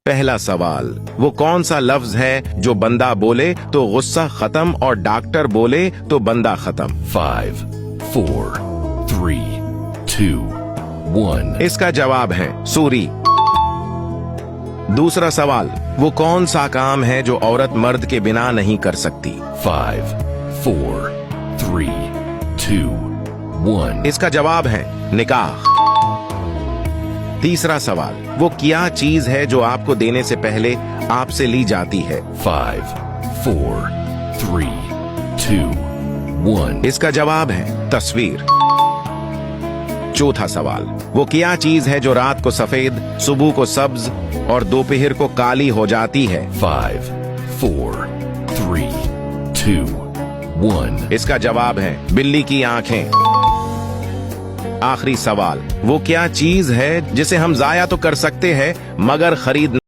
पहला सवाल, वो कौन सा लफ्ज है जो बंदा बोले तो गुस्सा खत्म और डॉक्टर बोले तो बंदा खत्म? 5, 4, 3, 2, 1. इसका जवाब है सूरी। दूसरा सवाल, वो कौन सा काम है जो औरत मर्द के बिना नहीं कर सकती? 5, 4, 3, 2, 1. इसका जवाब है निकाह। तीसरा सवाल, वो क्या चीज है जो आपको देने से पहले आपसे ली जाती है? 5, 4, 3, 2, 1. इसका जवाब है तस्वीर। चौथा सवाल, वो क्या चीज है जो रात को सफेद, सुबह को सब्ज और दोपहर को काली हो जाती है? 5, 4, 3, 2, 1. इसका जवाब है बिल्ली की आंखें। आखिरी सवाल, वो क्या चीज है जिसे हम जाया तो कर सकते हैं मगर खरीद